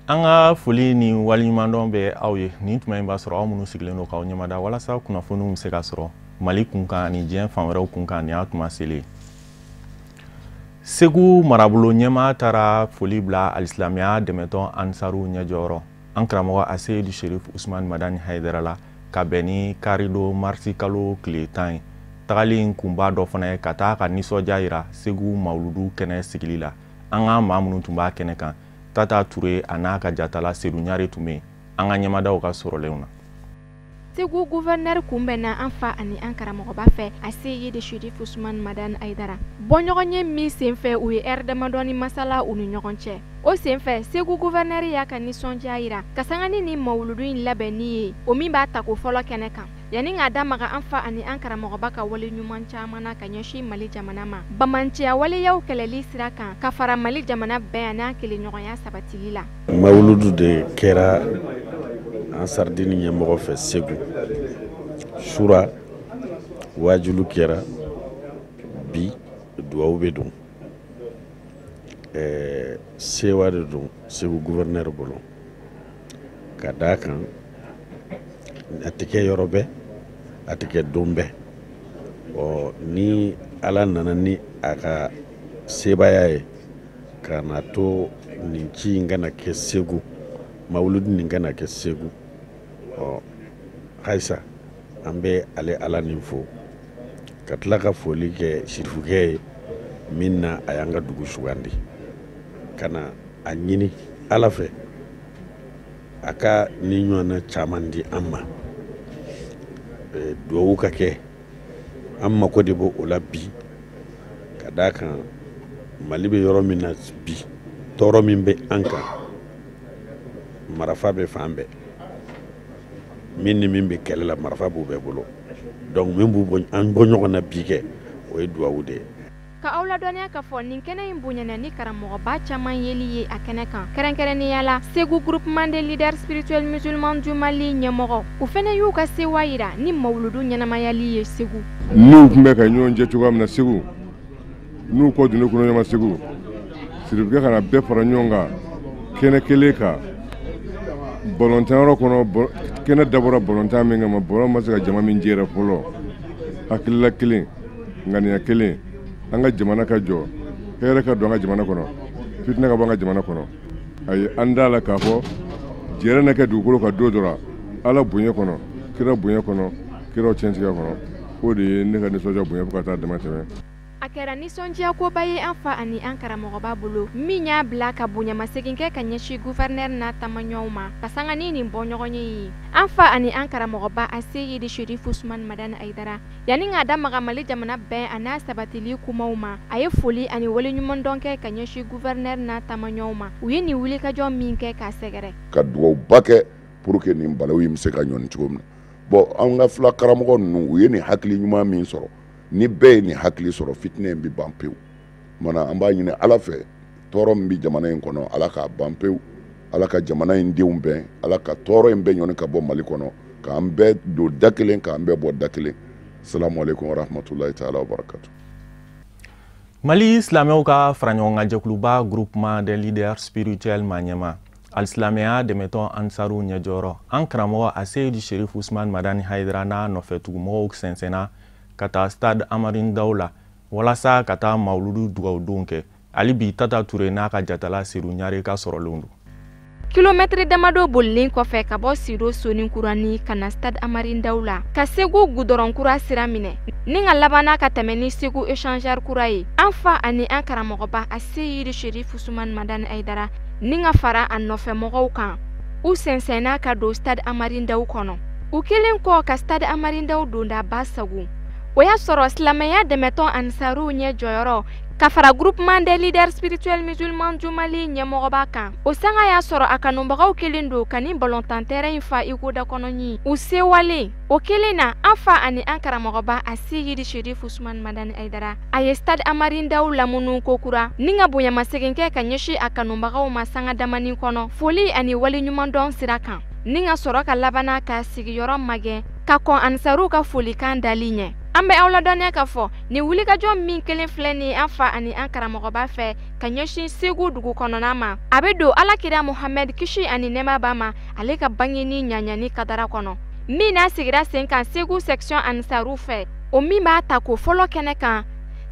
Anga foli ni waliɲumandɔn bɛ aw ye nin tuma in b'a sɔrɔ aw minnu sigilen don k'aw ɲɛmada walasa kunnafoniw bɛ se ka sɔrɔ Mali kunkan ani diɲɛ fan wɛrɛw kunkan nin y'a tuma selen. Segu marabolo ɲɛmaa taara foli bila alisilamɛya dɛmɛtɔn Ansaru ɲɛjɔyɔrɔ an karamɔgɔ Aseyidu Sherif Usman Madani Hayidara la ka bɛn ni karido marisi kalo tile 10 ye. Tagali in kunba dɔ fana ye ka taa ka nisɔndiya yira Segu Mawuludu kɛnɛ sigili la. An ka maa minnu tun b'a kɛnɛ kan Tata Ture a n'a ka jatala Seydou Ɲare tun bɛ an ka ɲɛmadaw ka sɔrɔlenw na. Segu gouverneur kunbɛnna an fa ani an karamɔgɔba fɛ Aseyidu Sherif Usman Madani Hayidara. Bɔɲɔgɔnye min senfɛ u ye heure damadɔni masala u ni ɲɔgɔn cɛ. O senfɛ Segu gouverneur y'a ka nisɔndiya yira ka sangani ni Mawuludu in labɛnni ye o min b'a ta ko fɔlɔ kɛnɛ kan. Yani k'a damaga an fa ani an karamɔgɔba ka wale ɲuman caman na ka ɲɛsin Mali jamana ma. Bamanciya waleyaw kɛlɛli sira kan ka fara Mali jamana bɛɛ n'a kelenɲɔgɔnya sabatili la. Mawuludu de kɛra Ansardini ɲɛmɔgɔ fɛ Segu. Sura wajulu kɛra bi duwawu bɛ don. Sewa de don Segu gouverneur bolo. Ka d'a kan a tɛ kɛ yɔrɔ bɛɛ a tɛ kɛ don bɛɛ. Ni Ala nana ni a ka sebaya ye ka na to nin ci in kana kɛ Segu, Mawuludu nin kana kɛ Segu. Halisa an bɛ ale Ala nin fo ka tila ka foli kɛ sirifukɛ ye min na a y'an ka dugu sugandi ka na a ɲini Ala fɛ a ka ni ɲɔgɔnna caman di an ma. Duwawu ka kɛ an mako de b'o la bi ka d'a kan Mali bɛ yɔrɔ min na bi tɔɔrɔ min bɛ an kan marifa bɛ fan bɛɛ min ni min bɛ kɛlɛ la marifa b'u bɛɛ bolo donc min b'u an bɔ ɲɔgɔn na bi kɛ o ye duwawu de ye. Ka aw ladɔnniya ka fɔ nin kɛnɛ in bonyana ni karamɔgɔba caman yeli ye a kɛnɛ kan kɛrɛnkɛrɛnnenya la Segu groupement des leaders spirituels musulmans du Mali ɲɛmɔgɔ u fana y'u ka sewa yira ni Mawuludu ɲɛnamayali ye Segu. N'u tun bɛ ka ɲɔgɔn jɛ cogoya min na Segu n'u kɔ dun ne kɔnɔ ɲama Segu sirifukɛ kana bɛɛ fara ɲɔgɔn kan kɛnɛ kelen kan balɔntanyɔrɔ kɔnɔ kɛnɛ dabɔra balɔntan min kama balɔn ma se ka jama min jɛra fɔlɔ hakilila kelen ŋaniya kelen an ka jamana ka jɔ hɛrɛ ka don an ka jamana kɔnɔ fitina ka bɔ an ka jamana kɔnɔ ayi an d'a la k'a fɔ jɛrɛ na kɛ dugukolo ka don dɔrɔn Ala bonya kɔnɔ kira bonya kɔnɔ kiraw cɛntigiya kɔnɔ o de ye ne ka nisɔndiya bonya fo ka taa dama tɛmɛ. A kɛra nisɔndiya koba ye an fa ani an karamɔgɔba bolo min y'a bila ka bonyamasegin kɛ ka ɲɛsin gouverneur n'a tamaɲɔgɔnw ma ka sanga ni nin bɔɲɔgɔnye ye an fa ani an karamɔgɔba Aseyidu Sherif Usman Madani Hayidara yani k'a damaga Mali jamana bɛɛ a n'a sabatili kumaw ma a ye foli ani waleɲumandɔn kɛ ka ɲɛsin gouverneur n'a tamaɲɔgɔnw ma u ye nin wulikajɔ min kɛ k'a sɛgɛrɛ ka duwawuba kɛ pour que nin balawu in bɛ se ka ɲɔni cogo min na bon an ka fila karamɔgɔ ninnu u ye nin hakili ɲuman min sɔrɔ ni bɛɛ ye nin hakili sɔrɔ fitinɛ in bɛ ban pewu mana an b'a ɲini Ala fɛ tɔɔrɔ min bɛ jamana in kɔnɔ Ala k'a ban pewu Ala ka jamana in denw bɛn Ala ka tɔɔrɔ in bɛɛ ɲɔni ka bɔ Mali kɔnɔ k'an bɛɛ don da kelen k'an bɛɛ bɔ da kelen. Assalamu alaikum wa rahmatulahi ta'ala wa barakatuh. Mali silamɛw ka fara ɲɔgɔn kan jɛkuluba groupement des leaders spirituels Maniema alisilamɛya dɛmɛtɔn Ansaru ɲɛjɔyɔrɔ an karamɔgɔ Aseyidu Sherif Usman Madani Hayidara n'a nɔfɛtugumɔgɔw sɛnsɛnna ka taa stade Amari Ndaw la walasa ka taa Mawuludu dugawudon kɛ hali bi Tata Ture n'a ka jatala Seydou Ɲare ka sɔrɔlenw don. Kilomètre damado bolilen kɔfɛ ka bɔ Sido Soninkurani ka na stade Amari Ndaw la ka Segu goudron kura sira minɛ ni ka labanna ka tɛmɛ ni Segu échangeur kura ye an fa ani an karamɔgɔba Aseyidu Sherif Usman Madani Hayidara ni ka fara a nɔfɛmɔgɔw kan u sɛnsɛnna ka don stade Amari Ndaw kɔnɔ u kelen kɔ ka stade Amari Ndaw donda basago o y'a sɔrɔ silamɛya dɛmɛtɔn Ansaru ɲɛjɔyɔrɔ ka fara groupement des leaders spirituels musulmans du Mali ɲɛmɔgɔba kan o sanga y'a sɔrɔ a kanubagaw kelen don ka ni balɔntan terrain fa iko da kɔnɔɲi u sewale o kelen na an fa ani an karamɔgɔba Aseyidu Sherif Usman Madani Hayidara a ye stade Amari Ndaw lamunu kokura ni ka bonyamasegin kɛ ka ɲɛsin a kanubagaw ma sanga damani kɔnɔ foli ani waleɲumandɔn sira kan ni ka sɔrɔ ka labanna ka sigiyɔrɔ magɛn ka kɔn Ansaru ka folikan dali ɲɛ an bɛ aw ladɔniya k'a fɔ ni wulikajɔ min kelen filɛ ni an fa ani an karamɔgɔba fɛ ka ɲɛsin Segu dugu kɔnɔna ma a bɛ don Alakira Muhamɛd kisi ani nɛɛma b'a ma ale ka bange ni ɲaɲani kadara kɔnɔ min n'a sigira sen kan Segu section Ansaru fɛ o min b'a ta ko fɔlɔ kɛnɛ kan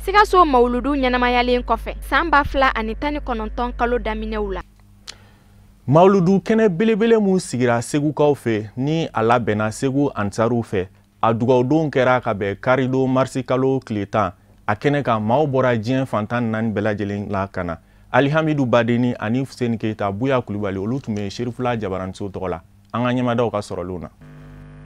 Sikaso mawuludu ɲɛnamayalen kɔfɛ san 2019 kalo daminɛw la. Mawuludu kɛnɛ belebele mun sigira Segukaw fɛ ni a labɛnna Segu Ansaru fɛ a dugawudon kɛra ka bɛn karido marsi kalo tile 10 a kɛnɛ kan maaw bɔra diɲɛ fantan 4 bɛɛ lajɛlen la ka na Alihamidu Badeni ani Fuseni Keita Buya Kulibali olu tun bɛ Serifula Jabaranso tɔgɔ la an ka ɲɛmadaw ka sɔrɔlenw na.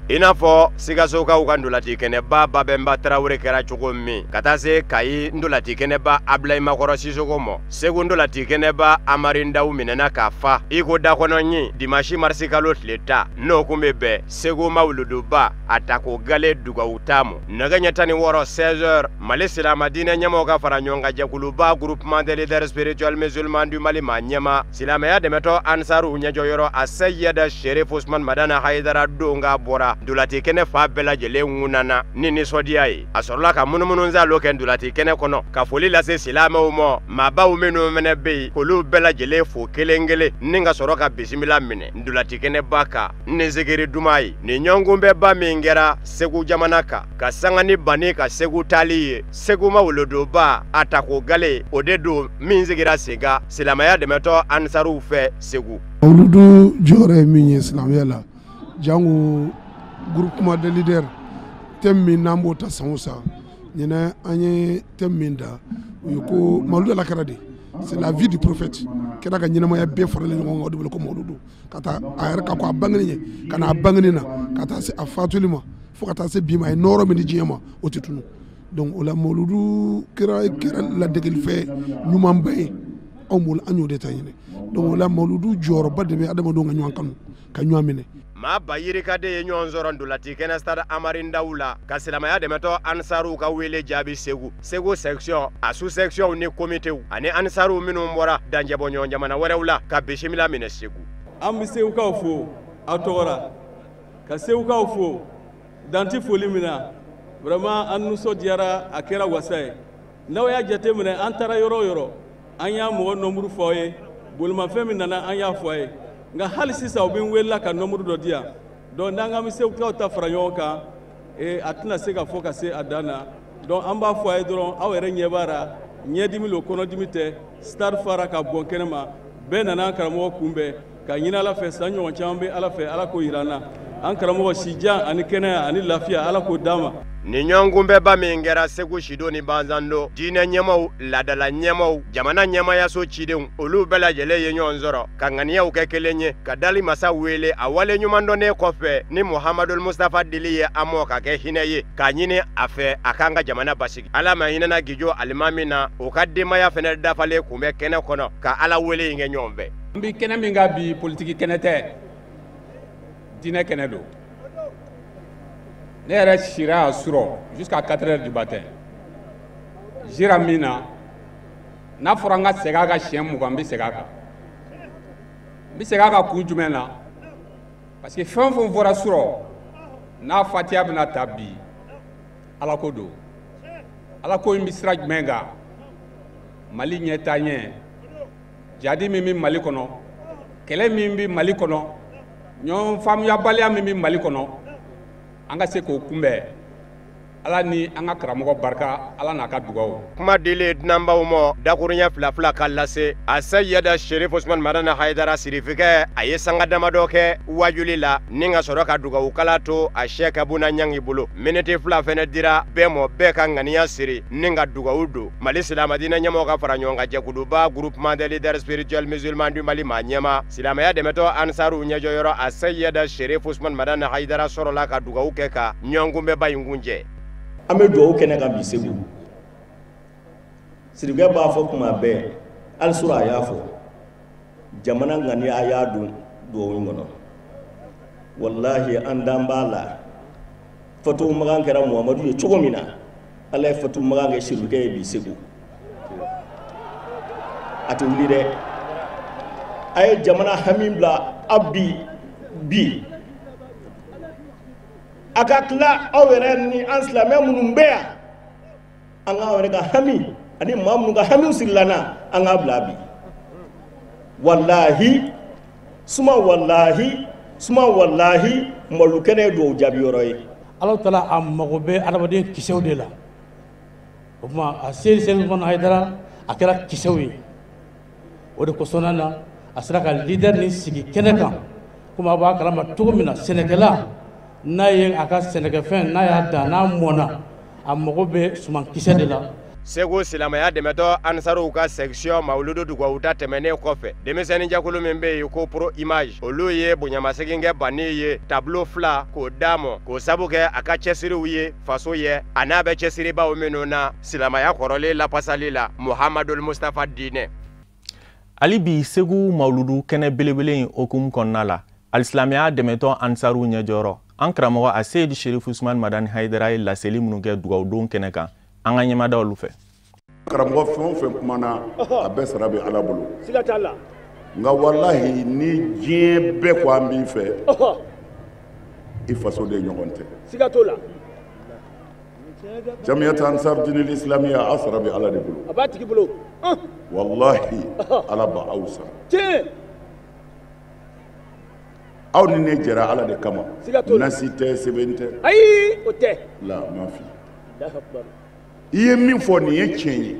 I n'a fɔ Sikasokaw ka ndolati kɛnɛba Babɛnba Tarawele kɛra cogo min ka taa se Kayi ndolati kɛnɛba Ablayi Makɔrɔ Sisoko mɔ Segu ndolati kɛnɛba Amari Ndaw minɛna k'a fa i ko dakɔnɔɲi dimanche marisi kalo tile 10 n'o kun bɛ bɛn Segu mawuluduba a ta ko gale dugawu taamu nɛgɛ ɲɛ 16 16h Mali silama diinɛ ɲɛmaw ka fara ɲɔgɔn kan jɛkuluba groupement des leaders spirituels musulmans du Mali ma ɲɛma silamɛya dɛmɛtɔ Ansaru ɲɛjɔyɔrɔ a Sayyada Sherif Usman Madana Haidara don ka bɔra ndolati kɛnɛ fa bɛɛ lajɛlen ŋunana ni nisɔndiya ye a sɔrɔla ka munumunu nzalo kɛ ndolati kɛnɛ kɔnɔ ka foli lase silamɛw ma maabaw minnu fɛnɛ bɛ yen k'olu bɛɛ lajɛlen fo kelen kelen ni ka sɔrɔ ka bisimila minɛ ndolati kɛnɛba kan ni zikiri duman ye ni ɲɔgɔnkunbɛba min kɛra Segu jamana kan ka sangani bani ka Segu taali ye Segu mawuluduba a ta ko gale o de don min sigira sen kan silamɛya dɛmɛtɔ Ansaruw fɛ Segu. Mawuludu jɔyɔrɔ ye min ye silamɛya la jango groupement de leaders thème min n'an b'o ta san o san ɲinɛ an ye thème min da o ye ko mawuludu Alakira de c'est la vie du prophète kɛra ka ɲɛnamaya bɛɛ faralen ɲɔgɔn kan o de wele ko mawuludu ka taa a yɛrɛ ka ko a bangeni ye ka na a bangeni na ka taa se a fatuli ma fo ka taa se bi ma a ye nɔɔrɔ min di diɲɛ ma o tɛ tunu donc o la mawuludu kɛra ladegeli ɲumanba ye anw bolo an y'o de ta ɲinɛ donc o la mawuludu jɔyɔrɔba de bɛ adamadenw ka ɲɔgɔn kanu ka ɲɔgɔn minɛ. maa ba yirikaden ye ɲɔgɔn sɔrɔ ndolati kɛnɛ stade Amari Ndaw la ka silamɛya dɛmɛtɔ Ansaruw ka wele jaabi Segu section a sous section ni komitew ani Ansaruw minnu bɔra danjɛbɔ ɲɔgɔn jamana wɛrɛw la ka bisimila minɛ Segu. An bɛ Segukaw fo aw tɔgɔra ka Segukaw fo danti foli min na vraiment an nisɔndiyara a kɛra wasa ye n'aw y'a jateminɛ an taara yɔrɔ o yɔrɔ an y'a mɔgɔ nombre fɔ aw ye bolimafɛn min nana an y'a fɔ a ye nka hali sisan u bɛ n welela ka nombre dɔ di yan donc n'an ka Segukaw ta fara ɲɔgɔn kan a tɛna se ka fɔ ka se a dan na donc an b'a fɔ a ye dɔrɔn aw yɛrɛ ɲɛ b'a la ɲɛdimi lo kɔnɔdimi tɛ stade fara ka bɔn kɛnɛ ma bɛɛ nana an karamɔgɔ kunbɛn ka ɲini Ala fɛ san ɲɔgɔn caman bɛ Ala fɛ Ala k'o jira an na an karamɔgɔ sijan ani kɛnɛya ani lafiya Ala k'o d'an ma. Ni ɲɔgɔnkunbɛba min kɛra Segu Sido ni Banzando diinɛ ɲɛmaw ladala ɲɛmaw jamana ɲɛmayaso cidenw olu bɛɛ lajɛlen ye ɲɔgɔn sɔrɔ ka ŋaniyaw kɛ kelen ye ka dali masa wele a wale ɲuman dɔnnen kɔfɛ ni Muhamadul Mustafa dili ye an mɔ ka kɛ hinɛ ye k'a ɲini a fɛ a k'an ka jamana basigi Ala ma hinɛna Gijo alimami na o ka denbaya fɛnɛ dafalen kun bɛ kɛnɛ kɔnɔ ka Ala wele in kɛ ɲɔgɔn fɛ. N bi kɛnɛ min ka bi politiki kɛnɛ tɛ diinɛ kɛnɛ don. Ne yɛrɛ sira a sɔrɔ jusqu'à 4h du matin jira min na n'a fɔra n ka segin a kan siɲɛ 20 n bɛ segin a kan n bɛ segin a kan kun jumɛn na parce que fɛn o fɛn fɔra sɔrɔ n'a fatiya bɛna ta bi Ala ko don Ala ko in bɛ sira jumɛn kan Mali ɲɛtaɲɛ jadi min bɛ Mali kɔnɔ kɛlɛ min bɛ Mali kɔnɔ ɲɔgɔn faamuyabaliya min bɛ Mali kɔnɔ an ka se k'o kunbɛn Ala ni an ka karamɔgɔ barika Ala n'a ka dugawu. Kuma dili dunanbaw ma dakuruɲɛ fila fila ka lase a Sayyada Sherif Usman Madana Haidara sirifikɛ a ye sanga damadɔ kɛ wajuli la ni ka sɔrɔ ka dugawu kala to a Sheikh Abuna Ɲangi bolo miniti fila fɛnɛ dira bɛɛ mɔ bɛɛ ka ŋaniya siri ni ka dugawu don Mali silamadinɛ ɲɛmɔgɔ ka fara ɲɔgɔn kan jɛkuluba groupement des leaders spirituels musulmans du Mali ma ɲɛma silamɛya dɛmɛtɔ Ansaruw ɲɛjɔyɔrɔ a Sayyada Sherif Usman Madana Haidara sɔrɔla ka dugawu kɛ ka ɲɔgɔnkunbɛba in kuncɛ. An bɛ dugawu kɛnɛ kan bi Segu sirikɛ b'a fɔ kuma bɛɛ hali sɔrɔ a y'a fɔ jamana ŋaniya a y'a don dugawu in kɔnɔ wallahi an dan b'a la Fatu Magan kɛra Muhamadu ye cogo min na Ala ye Fatu Magan kɛ sirikɛ ye bi Segu a tɛ wuli dɛ a ye jamana hami bila a bi akakla awere ni anslame munumbea anga awere ka hami ani mamnu ka hami usilana anga blabi wallahi suma wallahi malukene do jabi yoroy Allah taala am magobe adamade kisew de la kuma asel sel mon haydara akara kisewi o de ko sonana asraka leader ni sigi keneka kuma ba kala ma tugumina senegala naye aka senegafen naya dana mona am magobe suman kise de la Segu silamaya demeto ansaru ka section mauludu dugwa uta temene kofe demiseni jakulu membe yuko pro image olu ye bunyamasegenge bani ye tableau fla ko damo ko sabuke aka chesiri uye faso ye anabe chesiri ba omenona silamaya korole la pasalila Muhammadul Mustafa Dine Ali bi segu mauludu kene belebele okum konnala alislamiya demeto ansaru nyejoro ankramo a Seydi Sherif Ousmane Madani Haidara la selimunu ke dugwa udon keneka anga nyamada olufe karamgo fon kumana abe sarabi ala bulu sigatalla nga wallahi ni jie be ko ambi fe ifaso de nyogonte sigatola jamiyat ansar din al-islamiyya asrabi ala bulu abatiki bulu wallahi ala ba ausa aw ni ne jera ala de kama nasite sebente ay ote la mafi Allahu akbar iye min fo ni ye chenyi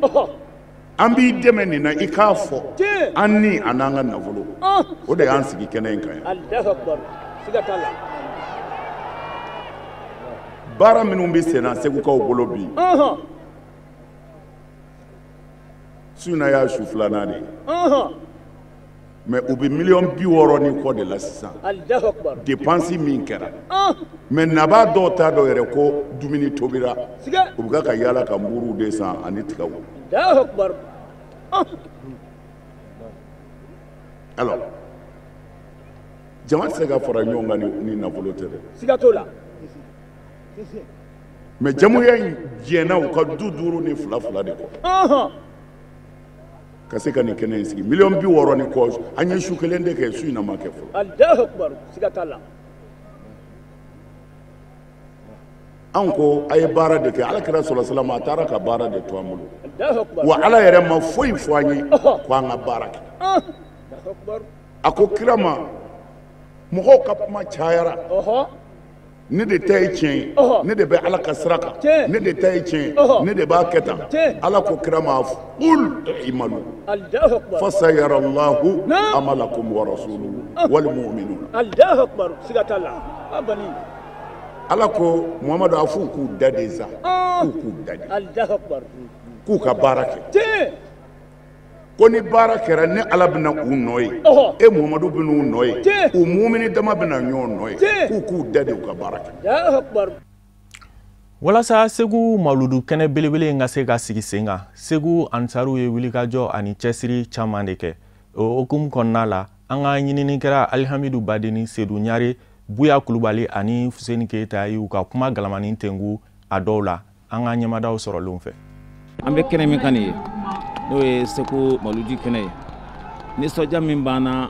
ambi demeni na ikafo anni ananga navolo o de ansigi kenen kan Allahu akbar sigatalla bara minun bi sena segu ka bolobi suna ya shuflana de mais ubi million bi woro ni ko de la sisan Allahu akbar dépense min kera mais naba do ta do yere ko dumini tobira ubuga ka yala ka mburu de san ani tikaw Allahu akbar alors jama se ga fara nyonga ni na volotere sigatola mais jamu ya jena ko duduru ni fula de ko kasi ka ni kenen sigi million bi woro ni ko anye shukelende ke su ina make fu Allahu akbar sigatalla anko ay bara de ke ala kira sallallahu alaihi wasallam atara ka bara de to amulu Allahu akbar wa ala yere ma foi foanye ko anga baraka Allahu akbar ako kirama mo ka ma chayara ne de tay chen ne de be ala kasraka ne de tay chen ne de ba keta ala ko kirama qul imalu Allahu akbar fasayara Allah amalakum wa rasuluhu wal mu'minun Allahu akbar sigatalla abani ala ko Muhammadu afu ku dadeza ku dadi Allahu akbar ku ka barake ko ni barakera ne ala bina u noye e Muhammadu bina u noye u mu'mini dama bina nyo noye ku dadi u ka barake Allahu akbar walasa segu mauludu kene belebele nga se ga sigi senga segu ansaru ye wilikajo ani chesiri chamandeke okum konnala anga nyinini kera Alhamidou Badini Seydou Nyare Buya Kulubali ani Fuseni Keita yu ka kuma galamani tengu adola anga nyamada soro lumfe ambe kene mi kani no e seko maludi kene ni soja min bana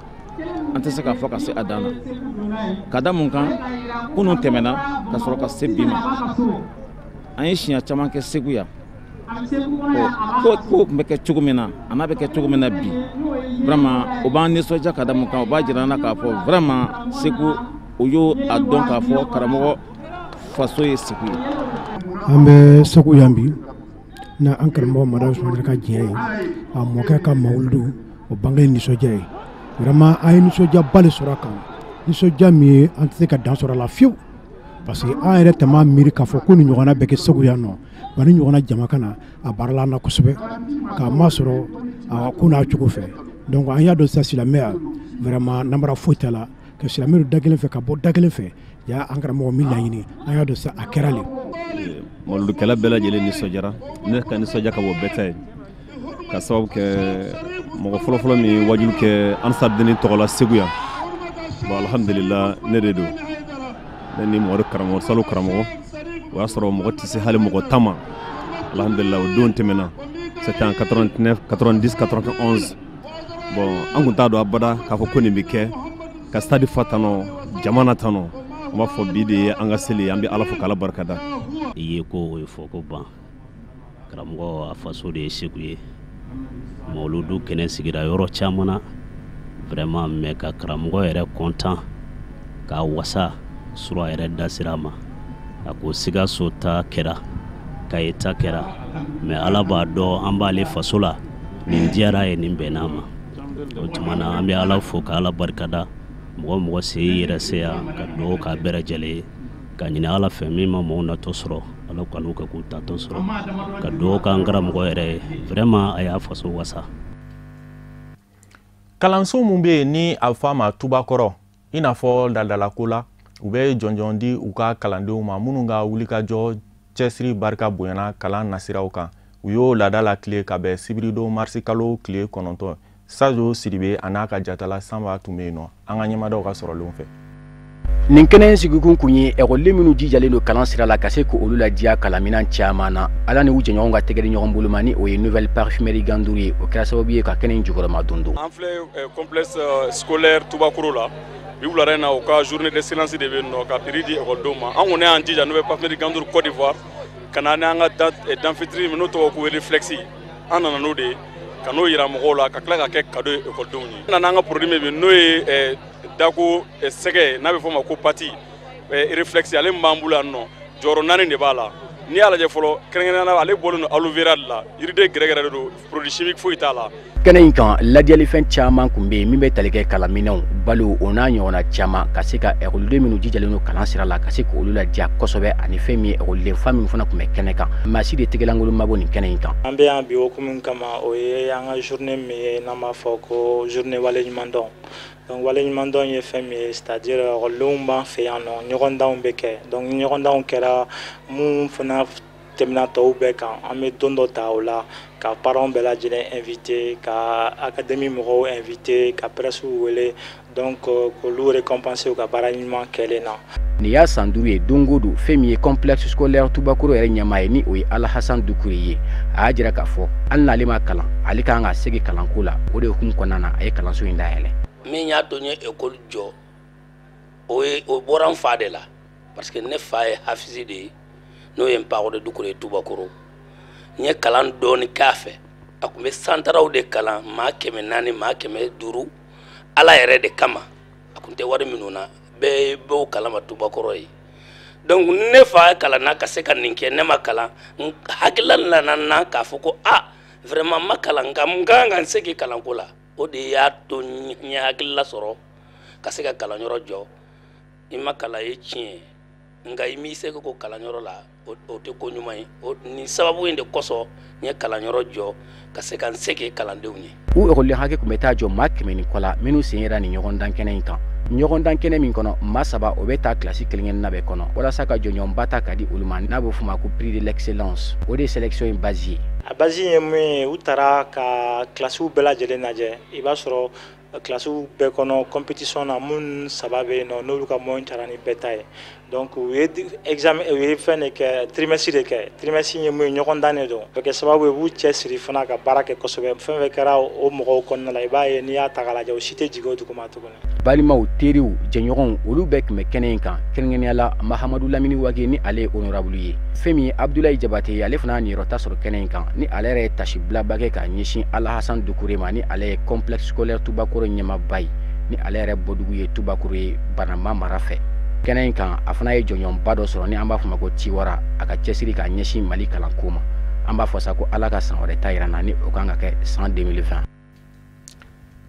anta se ka foka se adana kada mun kan kunu temena ka soro ka se bima an shiya chaman ke seguya ko mbeke chugumena ana beke chugumena bi vraiment o ban ni soja kada mun kan o ba jirana ka fo vraiment segu oyo adon ka fo karamo faso ye segu ambe segu yambi na an karamo madam so ka jiye a mo ka mawludu o bangai ni soja vraiment ay ni soja bale soraka ni soja mi an te ka dan sora la fiu parce que a yɛrɛ tama miiri k'a fɔ ko ni ɲɔgɔnna bɛ kɛ Segu yan nɔ wa ni ɲɔgɔnna jama kana a baarala na kosɛbɛ k'a masɔrɔ a ko n'a cogo fɛ donc an y'a dɔn sisan silamɛya vraiment namara foyi t'a la ka silamɛw da kelen fɛ ka bɔ da kelen fɛ ya an karamɔgɔ min laɲini an y'a dɔn sisan a kɛra le maludukɛla bɛɛ lajɛlen nisɔndiyara ne ka nisɔndiya ka bɔ bɛɛ ta ye ka sababu kɛ mɔgɔ fɔlɔfɔlɔ min wajulu kɛ Ansar Dine tɔgɔ la Segu yan bon alhamdulillah ne de don ne ni mɔgɔ karamɔgɔ Salo karamɔgɔ o y'a sɔrɔ mɔgɔ tɛ se hali mɔgɔ tan ma alhamdulillah o don tɛmɛna c'était en 89 90 91 bon an kun t'a dɔn abada k'a fɔ ko nin bɛ kɛ ka stade fa tan nɔ jamana tan nɔ an b'a fɔ bi de ye an ka seli an bɛ ala fo k'ala barikada. I ye ko o ye fɔ ko ban karamɔgɔ a faso de ye Segu ye Mawuludu kɛnɛ sigira yɔrɔ caman na vraiment mais ka karamɔgɔ yɛrɛ content k'a wasa sura yɛrɛ da sira ma a ko Sikaso ta kɛra Kayi ta kɛra mais ala b'a dɔn an b'ale faso la nin diyara ye nin bɛnna ma o tuma na an bɛ ala fo k'ala barikada mɔgɔ mɔgɔ se yɛrɛ se yan ka dugawu k'a bɛɛ lajɛlen ka ɲini ala fɛ min ma mɔgɔw natɔ sɔrɔ ala k'u kɛ k'u tatɔ sɔrɔ ka dugawu k'an karamɔgɔ yɛrɛ ye vraiment a y'a faso wasa. Kalanso mun bɛ yen ni a fɔ a ma tubakɔrɔ i n'a fɔ dadalako la u bɛ jɔnjɔn di u ka kalandenw ma minnu ka wulikajɔ cɛsiri barika bonyana kalan nasiraw kan u y'o laada la tile ka bɛn sibiridon marisi kalo tile 9 Sajo Sidibe a n'a ka jatala Sanba tun bɛ yen nɔ an ka ɲɛmadaw ka sɔrɔlenw fɛ. Nin kɛnɛ in sigikun kun ye ekɔliden minnu jijalen don kalan sira la ka se k'olu ladiya kalanminan caman na ala ni u jɛɲɔgɔnw ka tɛgɛ di ɲɔgɔn bolo ma ni o ye Nouvelle Parfumerie Gandour ye o kɛra sababu ye ka kɛnɛ in jukɔrɔma dondo. An filɛ complexe scolaire Tubakoro la bi wulada in na u ka journée d'excellence de bɛ yen nɔ ka prix di ekɔlidenw ma an kɔni y'an jija Nouvelle Parfumerie Gandour Côte d'Ivoire ka na ni an ka danfitiri minnu tɔgɔ ko Reflexi an nana n'o de ye ka n'o yira mɔgɔw la ka tila ka kɛ cadeau ye ekɔlidenw ye. An nana an ka produit min bɛ yen n'o ye dako sɛgɛ n'a bɛ fɔ o ma ko pati Reflexi ale min b'an bolo yan nɔ jɔyɔrɔ 4 de b'a la n'i y'a lajɛ fɔlɔ kɛrɛnkɛrɛnnenya ale bɔlen don aloe vera de la yiriden gɛrɛgɛrɛ de don produit chimique foyi t'a la. Kɛnɛ in kan ladiyalifɛn caman kun bɛ yen min bɛ tali kɛ kalanminɛnw balo o n'a ɲɔgɔnna caman ka se ka ekɔliden minnu jijalen don kalan sira la ka se k'olu ladiya kosɛbɛ ani fɛn min ye ekɔliden fa minnu fana kun bɛ kɛnɛ kan maa si de tɛgɛlankolon ma bɔ nin kɛnɛ in kan. An bɛ yan bi hokumu kama o ye an ka journée min ye n'an b'a fɔ ko journée waleɲumandɔn. Donc waleɲumandɔn ye fɛn min ye c'est-à-dire ekɔlidenw b'an fɛ yan nɔ ɲɔgɔndanw bɛ kɛ donc ɲɔgɔndanw kɛra mun fana tɛmɛna tɔw bɛɛ kan an bɛ don dɔ ta o la ka parents bɛɛ lajɛlen invité ka académie mɔgɔw invité ka presse wele donc k'olu récompenser u ka baara ɲuman kɛlen na. Nin y'a san 5 ye don o don fɛn min ye complexe scolaire Tubakoro yɛrɛ ɲɛmaa ye ni o ye Alahasan Dukure ye a y'a jira k'a fɔ hali n'ale ma kalan ale kan ka segin kalanko la o de hukumu kɔnɔna na a ye kalanso in dayɛlɛ. Min y'a to n ye école jɔ o bɔra n fa de la parce que ne fa ye hafizi de ye n'o ye n pa de Dukure Tubakoro n ye kalan dɔɔni k'a fɛ a tun bɛ santaraw de kalan maa 400 maa 500 ala yɛrɛ de kama a tun tɛ wari minnu na bɛɛ b'o kalama Tubakoro ye donc ne fa ye kalan na ka se ka nin kɛ ne ma kalan hakilila nana na k'a fɔ ko vraiment ma kalan nka n kan ka n segin kalanko la o de y'a to n ye hakilila sɔrɔ ka se ka kalanyɔrɔ jɔ i ma kalan ye tiɲɛ nka i m'i seko ko kalanyɔrɔ la o tɛ ko ɲuman ye nin sababu in de kosɔn n ye kalanyɔrɔ jɔ ka se ka n segin kalandenw ye. U ekɔliden hakɛ kun bɛ taa jɔ maa 100 ni kɔ la minnu sen yera nin ɲɔgɔndan kɛnɛ in kan. ɲɔgɔndan kɛnɛ min kɔnɔ maa 3 o bɛ taa kilasi kelen-kelenna bɛɛ kɔnɔ walasa ka jɔnjɔnba ta ka di olu ma n'a bɛ f'o ma ko prix de l'excellence o de ye sélection in base ye. A base ye mun ye u taara ka kilasiw bɛɛ lajɛlen lajɛ i b'a sɔrɔ kilasiw bɛɛ kɔnɔ compétition na mun 3 bɛ yen nɔ n'olu ka moyen taara ni bɛɛ ta ye donc u ye examen u ye fɛn de kɛ trimestre de kɛ trimestre ye mun ye ɲɔgɔndan de don o bɛ kɛ sababu ye u b'u cɛsiri fana ka baara kɛ kosɛbɛ fɛn fɛn kɛra o mɔgɔw kɔnɔna la i b'a ye n'i y'a ta k'a lajɛ o si tɛ jigin o duguma tuguni. Balimaw teriw jɛɲɔgɔnw olu bɛɛ tun bɛ kɛnɛ in kan kɛrɛnkɛrɛnnenya la Mahamadu Lamini Wage ni ale ye honorable ye fɛn min ye Abdoulaye Jabate ye ale fana y'a niyɔrɔta sɔrɔ kɛnɛ in kan ni ale yɛrɛ ye tasi bilaba kɛ k'a ɲɛsin Alahasan Dukure ma ni ale ye complexe scolaire Tubakoro ɲɛmaaba ye ni ale yɛrɛ bɔdugu ye Tubakoro ye Banama mara fɛ kɛnɛ in kan a fana ye jɔnjɔnba dɔ sɔrɔ ni an b'a fɔ ma ko Tiwara a ka cɛsiri k'a ɲɛsin Mali kalanko ma an b'a fɔ sa ko Ala ka san wɛrɛ ta yira na ni o kan ka kɛ san 2020.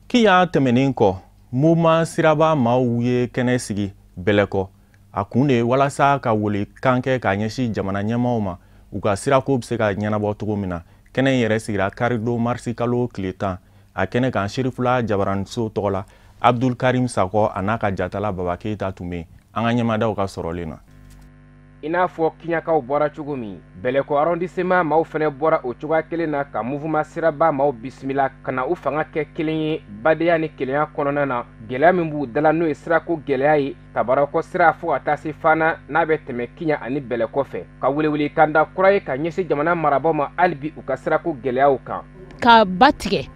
Kiya tɛmɛnen kɔ Mouvement Siraba maaw ye kɛnɛ sigi Bɛlɛkɔ a kun de walasa ka wele kan kɛ k'a ɲɛsin jamana ɲɛmaaw ma u ka sirako bɛ se ka ɲɛnabɔ cogo min na kɛnɛ in yɛrɛ sigira karido marisi kalo tile 10 a kɛnɛ kan Serifula Jabaraniso tɔgɔ la Abdul Karim Sakɔ a n'a ka jatala Baba Keita tun bɛ yen an ka ɲɛmadaw ka sɔrɔlen na. I n'a fɔ Kiɲakaw bɔra cogo min Bɛlɛkɔ arrondissement maaw fɛnɛ bɔra o cogoya kelen na ka Mouvement Siraba maaw bisimila ka na u fanga kɛ kelen ye badenya ni kelenya kɔnɔna na gɛlɛya min b'u dala n'o ye sirako gɛlɛya ye Tabarakɔ sira fo ka taa se Fana n'a bɛ tɛmɛ Kiɲa ani Bɛlɛkɔ fɛ ka welewele kanda kura ye ka ɲɛsin jamana marabaaw ma hali bi u ka sirako gɛlɛyaw kan. Ka ba tigɛ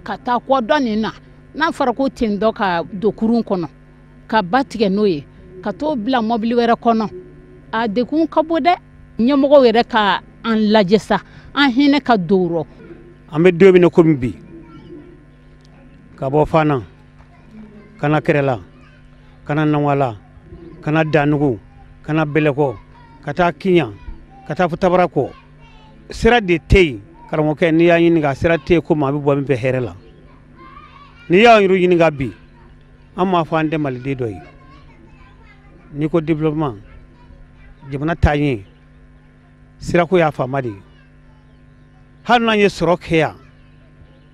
ka taa kɔ dɔ nin na n'a fɔra ko ten dɔ ka don kurun kɔnɔ ka ba tigɛ n'o ye ka t'o bila mobili wɛrɛ kɔnɔ a dekun ka bon dɛ ɲɛmɔgɔw yɛrɛ ka an lajɛ sa an hinɛ ka don rɔ an bɛ don min komi bi ka bɔ Fana kana Kɛrɛla kana Nawala kana Danugu kana Bɛlɛkɔ ka taa Kiɲa ka taa fo Tabarakɔ sira de tɛ yen karamɔgɔkɛ n'i y'a ɲininka sira tɛ yen ko maa bɛ bɔ min bɛ hɛrɛ la n'i y'a yɛrɛ ɲininka bi an m'a fɔ an tɛ maliden dɔ ye n'i ko développement jamana taɲɛ sirako y'a faama de ye hali n'an ye sɔrɔ kɛ yan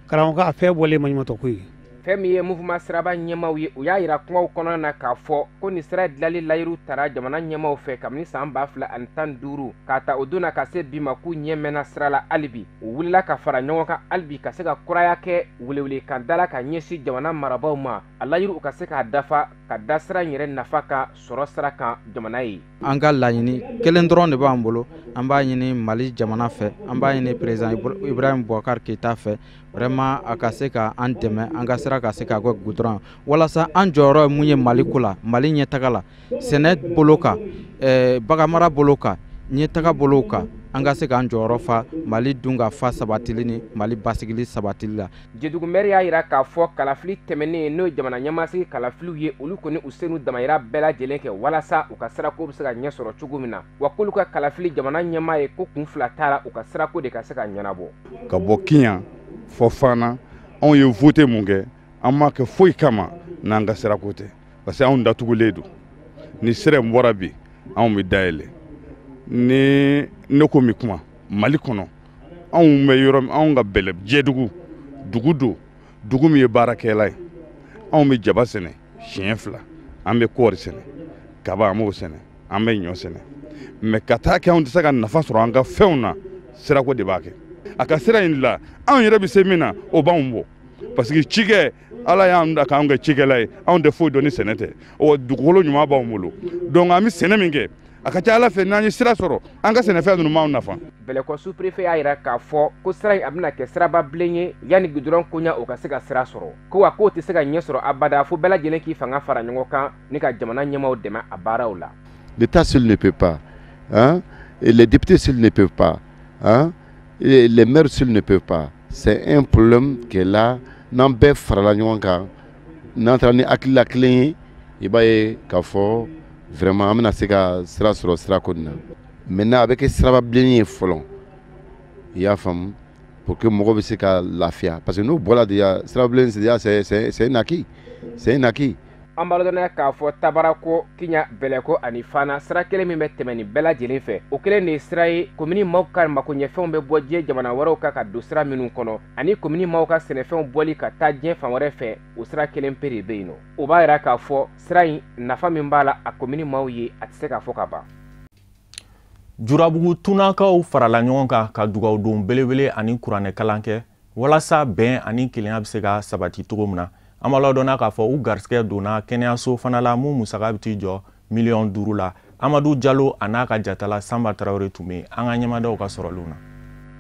karamɔgɔ a fɛn bɔlen maɲumatɔ ko ye fɛn min ye mouvement siraba ɲɛmaw ye u y'a yira kumaw kɔnɔna na k'a fɔ ko nin sira dilali layiru tara jamana ɲɛmaw fɛ kabini san 2015 k'a ta o don na ka se bi ma k'u ɲɛ mɛnna sira la hali bi u wulila ka fara ɲɔgɔn kan hali bi ka se ka kuraya kɛ welewelekan dala ka ɲɛsin jamana marabaw ma a layiru ka se k'a dafa ka da sira in yɛrɛ nafa ka sɔrɔ sira kan jamana ye an ka laɲini kelen dɔrɔn de b'an bolo an b'a ɲini Mali jamana fɛ an b'a ɲini président Ibrahim Boubacar Keita fɛ vraiment a ka se ka an dɛmɛ an ka sira ka se ka kɛ goudron walasa an jɔyɔrɔ ye mun ye Mali ko la Mali ɲɛtaga la sɛnɛ bolo kan baganmara bolo kan ɲɛtaga bolo kan an ka se k'an jɔyɔrɔ fa Mali dun ka fa sabatili ni Mali basigili sabatili la Jedugu maire y'a yira k'a fɔ kalafili tɛmɛnen n'o ye jamana ɲɛmaasigi kalafiliw ye olu kɔni u senu damayira bɛɛ lajɛlen kɛ walasa u ka sirako bɛ se ka ɲɛ sɔrɔ cogo min na wa k'olu ka kalafili jamana ɲɛmaa ye ko kun fila taara u ka sirako de ka se ka ɲɛnabɔ ka bɔ Kiɲa fɔ Fana anw ye vote mun kɛ an m'a kɛ foyi kama n'an ka sirako tɛ parce que anw datugulen don ni sira in bɔra bi anw bɛ dayɛlɛ ni ne ko mi kuma Mali kɔnɔ anw bɛ yɔrɔ anw ka bɛlɛ Jɛdugu dugu do dugu min ye baarakɛla ye anw bɛ jaba sɛnɛ siɲɛ 2 an bɛ kɔɔri sɛnɛ kaba an b'o sɛnɛ an bɛ ɲɔ sɛnɛ mais ka taa kɛ anw tɛ se ka nafa sɔrɔ an ka fɛnw na sirako de b'a kɛ a ka sira in la anw yɛrɛ bɛ se min na o b'anw bɔ parce que cikɛ Ala y'an da k'anw kɛ cikɛla ye anw tɛ foyi dɔn ni sɛnɛ tɛ o dugukolo ɲuman b'anw bolo donc an bɛ sɛnɛ min kɛ a ka ca Ala fɛ n'an ye sira sɔrɔ an ka sɛnɛfɛn ninnu m'anw nafa Bɛlɛkɔ sous-préfet y'a yira k'a fɔ ko sira in a bɛna kɛ siraba bilen ye yanni goudron koɲa o ka se ka sira sɔrɔ ko wa k'o tɛ se ka ɲɛ sɔrɔ abada fo bɛɛ lajɛlen k'i fanga fara ɲɔgɔn kan ni ka jamana ɲɛmaaw dɛmɛ a baaraw la l'État seul ne peut pas hein et les députés seuls ne peuvent pas hein et les maires seuls ne peuvent pas c'est un problème qui est là n'an bɛɛ farala ɲɔgɔn kan n'an taara ni hakilila kelen ye i b'a ye k'a fɔ vraiment an bɛna se ka sira sɔrɔ sirako nin na maintenant a bɛ kɛ siraba bilenni ye fɔlɔ i y'a faamu pour que mɔgɔ bɛ se ka lafiya parce que n'o bɔra déjà siraba bilenni c'est un acquis c'est un acquis an b'a dɔn k'a fɔ Tabarako Kiɲa Bɛlɛko ani Fana sira kelen min bɛ tɛmɛ nin bɛɛ lajɛlen fɛ o kelen de ye sira ye komini maaw ka makoɲɛfɛnw bɛ bɔ diɲɛ jamana wɛrɛw kan ka don sira minnu kɔnɔ ani komini maaw ka sɛnɛfɛnw bɔli ka taa diɲɛ fan wɛrɛ fɛ o sira kelen pe de bɛ yen nɔ o b'a yira k'a fɔ sira in nafa min b'a la a komini maaw ye a tɛ se ka fɔ ka ban Jurabugu tunakaw farala ɲɔgɔn kan ka dugawu don belebele ani kuranɛ kalan kɛ walasa bɛn ani kelenya bɛ se ka sabati cogo min na an b'a ladɔnna k'a fɔ u garisɛgɛ donna kɛnɛyaso fana la mun musaka bɛ t'i jɔ $5,000,000 la Amadou Diallo a n'a ka jatala Samba Traoré tun bɛ an ka ɲɛmadaw ka sɔrɔliw na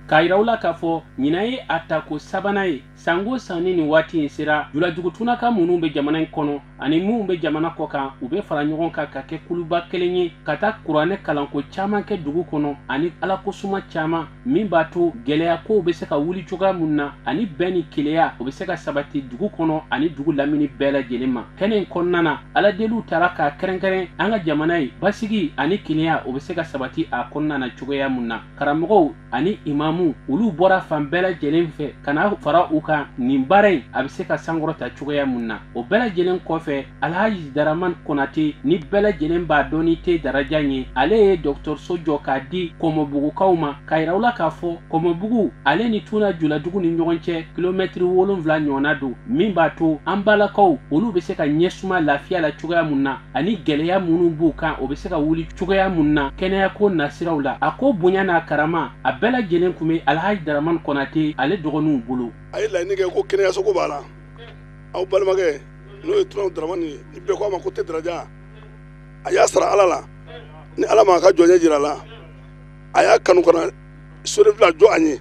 k'a yiraw la k'a fɔ ɲinan ye a tako sabanan ye sango san ni nin waati in sera julajugutunaka minnu bɛ jamana in kɔnɔ ani minnu bɛ jamana kɔ kan u bɛ fara ɲɔgɔn kan ka kɛ kuluba kelen ye ka taa kuranɛ kalanko caman kɛ dugu kɔnɔ ani alakosuma caman min b'a to gɛlɛya kow bɛ se ka wuli cogoya min na ani bɛn ni keleya o bɛ se ka sabati dugu kɔnɔ ani dugu lamini bɛɛ lajɛlen ma kɛnɛ in kɔnɔna na aladeliw taara k'a kɛrɛnkɛrɛn an ka jamana ye basigi ani keleya o bɛ se ka sabati a kɔnɔna na cogoya min na karamɔgɔw ani imamu olu bɔra fan bɛɛ lajɛlen fɛ ka na fara u kan nin baara in a bɛ se ka sankɔrɔta cogoya min na o bɛɛ lajɛlen kɔfɛ Alhaji Daraman Konate ni bɛɛ lajɛlen b'a dɔn ni tɛ darajan ye ale ye dɔgɔtɔrɔso jɔ k'a di Kɔmɔbugukaw ma k'a yiraw la k'a fɔ Kɔmɔbugu ale ni Tuna Juladugu ni ɲɔgɔn cɛ kilomɛtiri 7 ɲɔgɔnna don min b'a to an balakaw olu bɛ se ka ɲɛsuma lafiya la cogoya min na ani gɛlɛya minnu b'u kan o bɛ se ka wuli cogoya min na kɛnɛyako nasiraw la a ko bonya n'a karama a bɛɛ lajɛlen tun bɛ Alhaji Daraman Konate ale dɔgɔninw bolo a ye laɲini kɛ ko kɛnɛyaso ko b'a la aw balimakɛ n'o ye Tuna Daramani ni bɛɛ ko a ma ko tɛ daraja a y'a sara Ala la ni Ala ma ka jɔnya jira a la a y'a kanu kana so de bila jɔ an ye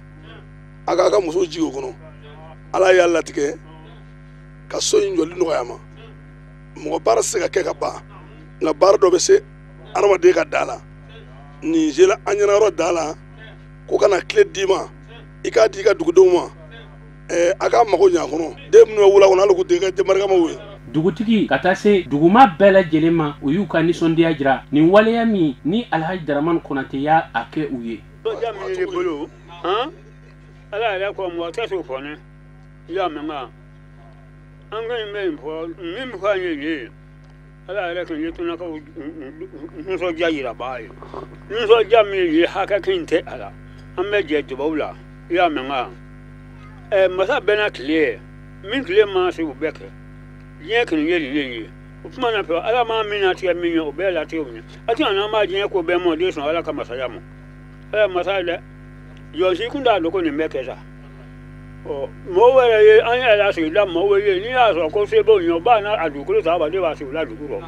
a k'a ka musow jigi o kɔnɔ Ala y'a latigɛ ka so in jɔli nɔgɔya ma mɔgɔ baara tɛ se ka kɛ ka ban nka baara dɔ bɛ se adamaden ka da la nin zela an ɲɛna yɔrɔ da la ko kana tile d'i ma i k'a di i ka dugudenw ma a k'a mago ɲɛ a kɔnɔ den minnu bɛ wula kɔnɔ hali k'u tɛ kɛ marikamaw ye. dugutigi ka taa se duguma bɛɛ lajɛlen ma u y'u ka nisɔndiya jira nin waleya min ni alhaji daramani konate y'a kɛ u ye. sɔdiya min y'i bolo ala yɛrɛ ko mɔgɔ tɛ s'o fɔ ne i y'a mɛn wa an ka nin bɛ nin fɔ min fɔ an ye nin ye ala yɛrɛ k'an ye tunakaw nisɔndiya yira baga ye nisɔndiya min ye hakɛ kelen tɛ a la an bɛ jɛ dubaw la i y'a mɛn wa masa bɛɛ n'a tile ye min tile ma se u bɛɛ kɛ diɲɛ kelen ye nin ye o tuma na fɛ ala maa min natigɛ min ye o bɛɛ latigɛ o ɲɛ a tɛna n'an b'a diɲɛ ko bɛɛ ma o de sɔn ala ka masaya ma ala masa dɛ jɔnsi kun t'a dɔn ko nin bɛɛ kɛ sa mɔgɔw yɛrɛ ye an yɛrɛ la sigida mɔgɔw ye n'i y'a sɔrɔ ko se b'o ɲɛ o b'a n'a a dugukolo saba de b'a sigi o la dugu rɔ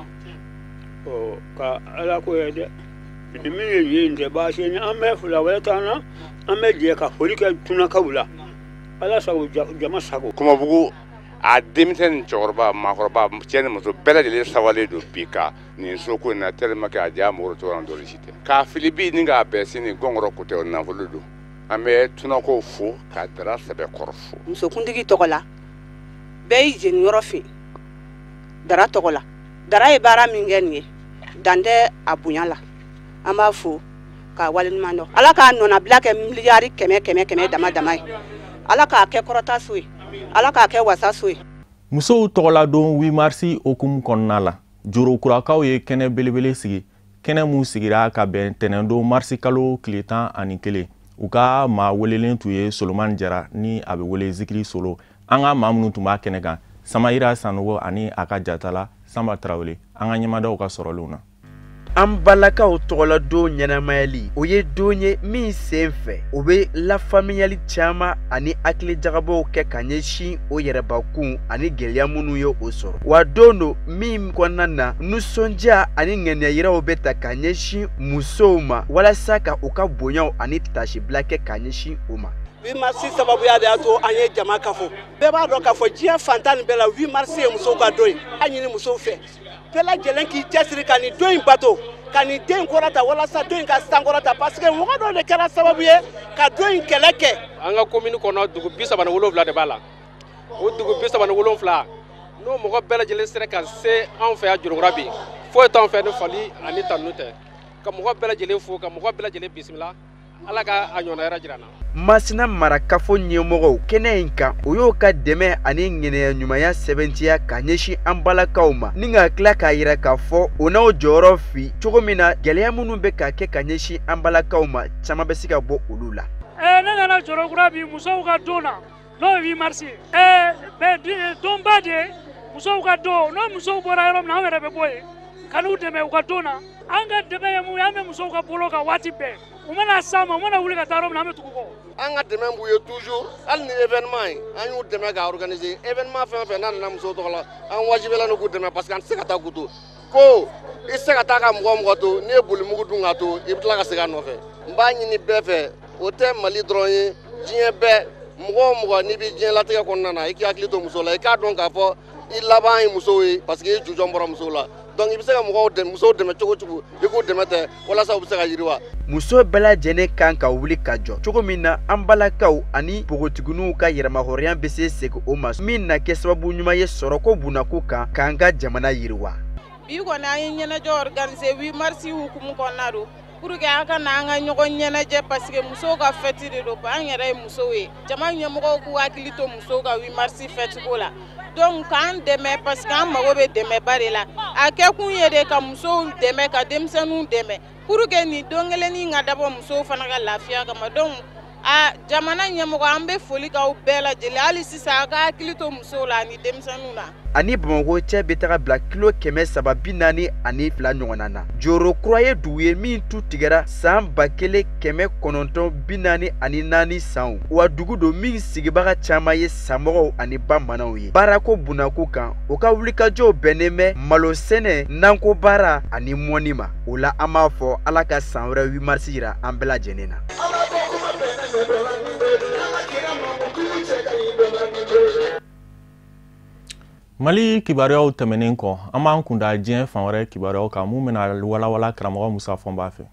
ka ala ko ye dɛ nin min ye nin ye nin tɛ baasi ye an bɛ fila wɛrɛ t'an na an bɛ jɛ ka foli kɛ tunakaw la ala sago jama sago. Kumabugu a denmisɛnnin ni cɛkɔrɔba maakɔrɔba cɛ ni muso bɛɛ lajɛlen sabalen don bi ka nin soko in na tellement que a diya mɔgɔ tɔgɔ la dɔɔnin si tɛ k'a fili bi ni k'a bɛn sini gɔngɔrɔ ko tɛ o nafolo don an bɛ tunakaw fo ka dara sɛbɛ kɔrɔ fo. Musokuntigi tɔgɔ la bɛɛ y'i jeni yɔrɔ fɛ dara tɔgɔ la dara ye baara min kɛ nin ye dan tɛ a bonya la an b'a fo k'a waleɲuman dɔn ala k'a nɔnabila kɛ miliyari kɛmɛ dama dama ye ala k'a kɛ kɔrɔta so ye ala k'a kɛ wasa so ye. Musow tɔgɔla don 8 marsi okumu kɔnɔna la Jorokurakaw ye kɛnɛ belebele sigi kɛnɛ mun sigira ka bɛn tɛnɛndon marsi kalo tile 11 u ka maa welelen tun ye Solomani Jara ni a bɛ wele Zikiri Solo an ka maa minnu tun b'a kɛnɛ kan Samayira Sanogo ani a ka jatala Samba Tarawele an ka ɲɛmadaw ka sɔrɔlenw na. An balakaw tɔgɔla don ɲɛnamayali o ye don ye min sen fɛ o bɛ lafaamuyali caman ani hakili jagabaw kɛ ka ɲɛsin o yɛrɛbakun ani gɛlɛya minnu ye o sɔrɔ wa don do min kɔnɔna na nisɔndiya ani ŋaniya yiraw bɛ ta ka ɲɛsin musow ma walasa ka u ka bonyaw ani tasibila kɛ ka ɲɛsin o ma. 8 marsi sababuya de y'a to an ye jama ka fɔ bɛɛ b'a dɔn k'a fɔ diɲɛ fantan nin bɛɛ la 8 marsi ye musow ka don ye an ɲini musow fɛ bɛɛ lajɛlen k'i cɛsiri ka nin don in bato ka nin den kɔrɔta walasa don in ka sankɔrɔta parce que mɔgɔ dɔw de kɛra sababu ye ka don in kɛlɛ kɛ. An ka commune kɔnɔ dugu 37 de b'a la o dugu 37 n'o mɔgɔ bɛɛ lajɛlen sera ka se anw fɛ yan Jorokura bi foyi t'anw fɛ ni fali ani tanu tɛ ka mɔgɔ bɛɛ lajɛlen fo ka mɔgɔ bɛɛ lajɛlen bisimila ala ka a ɲɔgɔnna yɛrɛ jira n na. Masina marakafo ɲɛmɔgɔw kɛnɛ in kan o y'o ka dɛmɛ ani ŋɛnɛya ɲumanya sɛbɛntiya ka ɲɛsin an balakaw ma ni ka tila k'a yira k'a fɔ o n'aw jɔyɔrɔ fi cogo min na gɛlɛya minnu bɛ ka kɛ ka ɲɛsin an balakaw ma caman bɛ se ka bɔ olu la. Ne nana Jorokura bi musow ka don na n'o ye 8 marsi ye donba de ye musow ka don n'o musow bɔra yɔrɔ min na an yɛrɛ bɛ bɔ yen ka n'u dɛmɛ u ka don na an ka dɛmɛ ye mun ye an bɛ musow ka bolo kan waati bɛɛ u mana s'a ma u mana wuli ka taa yɔrɔ min na an bɛ tugu kɔ. An ka dɛmɛ b'u ye toujours hali ni événement ye an y'u dɛmɛ k'a organiser événement fɛn o fɛn n'a nana musow tɔgɔ la an wajibiyala n'u k'u dɛmɛ parce que an tɛ se ka taa k'u to ko i tɛ se ka taa ka mɔgɔ to n'i ye bolimugu dun k'a to i bɛ tila ka segin a nɔfɛ n b'a ɲini bɛɛ fɛ o tɛ Mali dɔrɔn ye diɲɛ bɛɛ mɔgɔ o mɔgɔ n'i bɛ diɲɛ latigɛ kɔnɔna na i k'i hakili to muso la i k'a dɔn k'a fɔ i laban ye musow ye parce que i jujɔn bɔra musow la donc i bɛ se ka musow dɛmɛ cogo cogo i k'u dɛmɛ tɛ walasa u bɛ se ka yiriwa. Muso bɛɛ lajɛlen kan ka wuli ka jɔ cogo min na an balakaw ani npogotigininw ka yɛrɛmahɔrɔnya bɛ se segin o ma min na kɛ sababu ɲuman ye sɔrɔko bunako kan k'an ka jamana yiriwa. Bi kɔni an ye ɲɛnajɛ organiser 8 marsi hukumu kɔnɔna don pour que an ka na an ka ɲɔgɔn ɲɛnajɛ parce que musow ka fête de don an yɛrɛ ye musow ye jama ɲɛmɔgɔw k'u hakili to musow ka 8 marsi fête ko la donc k'an dɛmɛ parce que an mago bɛ dɛmɛba de la a kɛ kun ye de ka musow dɛmɛ ka denmisɛnninw dɛmɛ pour que nin don kelennin ka dabɔ musow fana ka lafiya kama donc a jamana ɲɛmɔgɔ an bɛ foli k'aw bɛɛ lajɛlen hali sisan a ka hakili to musow la ani denmisɛnninw la. Ani Bamakɔ cɛ bɛ taga bila kilo 342 ɲɔgɔnna na. Jorokura ye dugu ye min tu tigɛra san 1944 san wa dugu do min sigibaga caman ye samɔgɔw ani bamananw ye. Baarako bunako kan o ka wulikajɔw bɛnnen bɛ malo sɛnɛ nanko baara ani mɔni ma. O la an b'a fɔ ala ka san wɛrɛ 8 marsi jira an bɛɛ lajɛlen na. Mali kibaruyaw tɛmɛnen kɔ an b'an kunda diɲɛ fan wɛrɛ kibaruyaw kan mun bɛna walawala karamɔgɔ Musa Fɔnba fɛ.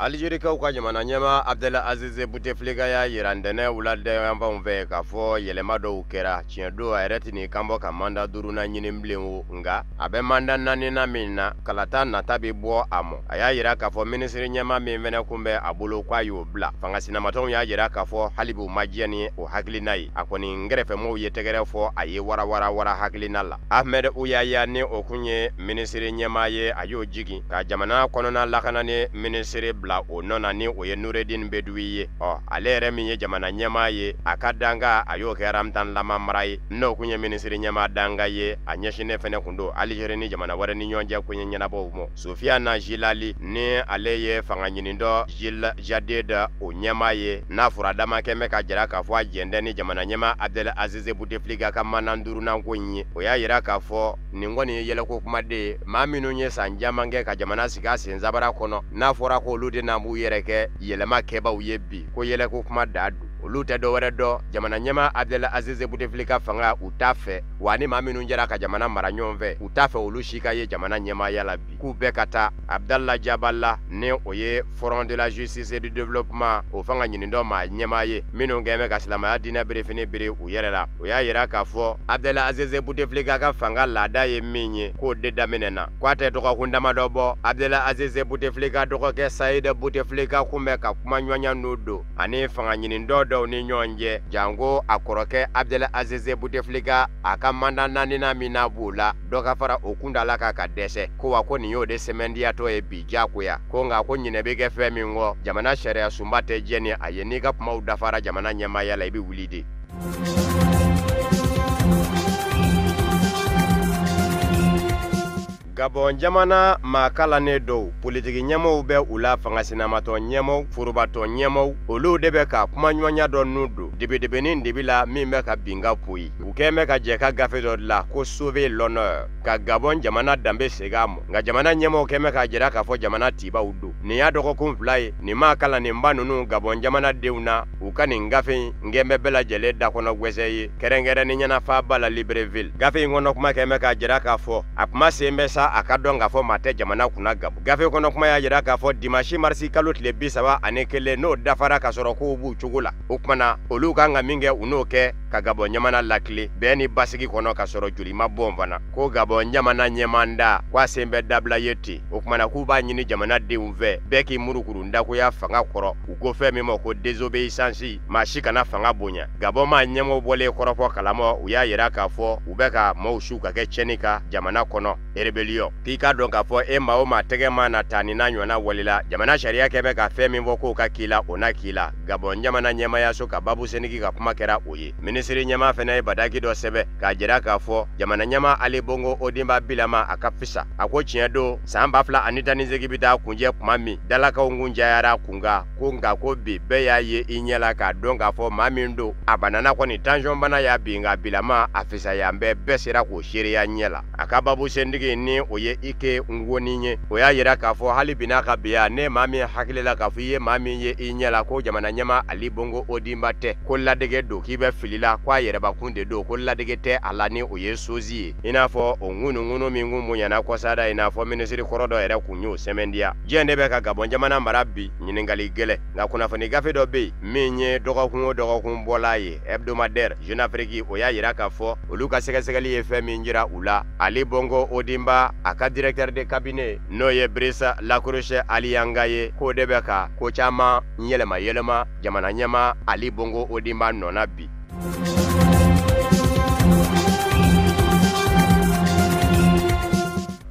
Algérikaw ka jamana ɲɛma Abdel Aziz Bouteflika y'a yira ntɛnɛ wuladanyanfanw fɛ k'a fɔ yɛlɛma dɔw kɛra tiɲɛ don a yɛrɛ tɛ nin kan bɔ ka manda 4nan ɲini bilen o nka a bɛ manda 4nan min na kalata nata bɛ bɔ a mɔ a y'a yira k'a fɔ minisiri ɲɛma min fɛnɛ kun bɛ a bolo k'a y'o bila fangasinamatɔnw y'a yira k'a fɔ hali bi u ma diɲɛ ni o hakilina ye a kɔni ngɛrɛfɛmɔgɔw ye tɛgɛrɛ fɔ a ye wara hakilina la Ahmed Ouyaya ni o kun ye minisiri ɲɛma ye a y'o jigin ka jamana kɔnɔna lakana ni minisiri o nɔna ni o ye Nureddin Bedoui ye ale yɛrɛ min ye jamana ɲɛma ye a ka danga a y'o kɛ Ramtan Lamamara ye n'o kun ye minisiri ɲɛma danga ye a ɲɛsinnen fɛnɛ kun don Algérie ni jamana wɛrɛ ni ɲɔgɔn cɛ kun ye ɲɛnabɔw mɔ Sofiane Jilali ni ale ye fanga ɲini dɔ Gilles Jadid o ɲɛma ye n'a fɔra dama kɛmɛ ka jira k'a fɔ a jɛndɛ ni jamana ɲɛma Abdel Aziz Bouteflika ka mana 4nan ko in ye o y'a yira k'a fɔ nin kɔni ye yɛlɛko kumaden maa minnu ye san caman kɛ ka jamana sigi a senzabara kɔnɔ n'a fɔra ko olu de n'an b'u yɛrɛ kɛ yɛlɛma kɛbaw ye bi ko yɛlɛko kuma da du olu tɛ dɔwɛrɛ dɔ jamana ɲɛma Abdel Aziz Bouteflika fanga u t'a fɛ wa ni maa minnu jɛra ka jamana mara ɲɔgɔn fɛ u t'a fɛ olu si ka ye jamana ɲɛmaya la bi k'u bɛɛ ka taa Abdallah Jabala ni o ye Front de la Justice et du Développement o fanga ɲini dɔ maa ɲɛma ye minnu kɛn bɛ ka silamɛya diinɛ berefini biri u yɛrɛ la o y'a yira k'a fɔ Abdel Aziz Bouteflika ka fanga laada ye min ye k'o de daminɛna k'a tɛ dɔgɔkun damadɔ bɔ Abdel Aziz Bouteflika dɔgɔkɛ Saïd Bouteflika kun bɛ ka kuma ɲɔgɔnya n'o don ani fanga ɲini dɔw ni ɲɔgɔn cɛ jango a kɔrɔkɛ Abdel Aziz Bouteflika a ka manda 4nan min na b'o la dɔ ka fara o kundala kan ka dɛsɛ ko wa ko nin y'o de sɛmɛndiyatɔ ye bi jagoya ko nka ko ɲinɛ bɛ kɛ fɛn min kɔ jamana sariya sunba tɛ jɛ ni a ye n'i ka kumaw dafara jamana ɲɛmaya la i bɛ wuli de. Gabon jamana maa kalannen dɔw politiki ɲɛmɔgɔw bɛ u la fangasinamatɔ ɲɛmɔgɔw furubatɔ ɲɛmɔgɔw olu de bɛ ka kuma ɲɔgɔnya dɔ n'u don debedebeni debi la min bɛ ka binga poyi u kɛn bɛ ka jɛ ka gafe dɔ la ko sauver l'honneur ka Gabon jamana danbe segin a mɔ nka jamana ɲɛmɔgɔw kɛn bɛ ka jira k'a fɔ jamana tibaw don nin y'a dɔgɔkun 2 ye nin maa kalannenba ninnu Gabon jamana denw na u ka nin gafe in ngɛn bɛ bɛɛ lajɛlen dakɔnɔ gwɛsɛ ye kɛrɛnkɛrɛnni ɲɛnafaba la Libreville gafe in kɔnɔ kuma kɛn bɛ ka jira k'a fɔ a kuma sen bɛ sa a ka dɔn k'a fɔ maa tɛ jamana kunna gabu gafe kɔnɔ kuma y'a jira k'a fɔ dimanche marisi kalo tile 31 n'o dafara ka sɔrɔ k'u b'u cogo la o kumana olu kan ka min kɛ u n'o kɛ ka Gabon jamana lakile bɛɛ ni basigi kɔnɔ ka sɔrɔ joli ma bɔn fana ko Gabon jamana ɲɛmanda k'a sen bɛ dabila ye ten o kumana k'u b'a ɲini jamana denw fɛ bɛɛ k'i murukuru ndakoya fanga kɔrɔ u ko fɛn min ma ko désobéissance maa si kana fanga bonya Gabon maa ɲɛmɔgɔw bɔlen kɔrɔfɔ kalama u y'a yira k'a fɔ u bɛ ka maaw su ka kɛ tiɲɛni ka jamana kɔnɔ rébellion k'i ka dɔn k'a fɔ e maa o maa tɛgɛ ma na taa ni n'a ɲɔgɔnna walila jamana sariya kɛ bɛ ka fɛn min fɔ k'o ka k'i la o na k'i la Gabon jamana ɲɛmayaso ka Babu Senigi ka kuma kɛra o ye minisiri ɲɛma fɛnɛ ye badaki dɔ sɛbɛ k'a jira k'a fɔ jamana ɲɛma Ali Bongo Odimba Bilama a ka fisa a ko tiɲɛ don san 2018 bɛ taa kunjɛ kuma min dalakaw kun jayara kunga ko nka ko bi bɛɛ y'a ye i ɲɛ la k'a dɔn k'a fɔ maa min don a banana kɔni tension bana y'a bin nka Bilama a fisaya bɛɛ sera k'o seereya ɲɛ la a ka Babu Senigi ni o ye Ike Ngoni ye o y'a yira k'a fɔ hali bina ka biya ne maa min hakili la k'a fɔ i ye maa min ye i ɲɛ la ko jamana ɲɛma Ali Bongo Odimba tɛ ko ladege don k'i bɛ fili la ko a yɛrɛbakun de don ko ladege tɛ a la ni o ye sozi ye i n'a fɔ o ŋunu min kun bonyana kɔsada i n'a fɔ minisiri kɔrɔ dɔ yɛrɛ kun y'o sɛmɛndiya diɲɛ de bɛ ka Gabon jamana mara bi ɲiningali gɛlɛ nka kunnafoni gafe dɔ bɛ yen min ye dɔgɔkun o dɔgɔkun bɔla ye hebdomadaire Jeune Afrique o y'a yira k'a fɔ olu ka sɛgɛsɛgɛli ye fɛn min jira u la Ali Bongo Odimba a ka directeur de cabinet n'o ye Brice Lacroix Alianga ye k'o de bɛ ka ko caman yɛlɛma jamana ɲɛma Ali Bongo Odimba nɔna bi.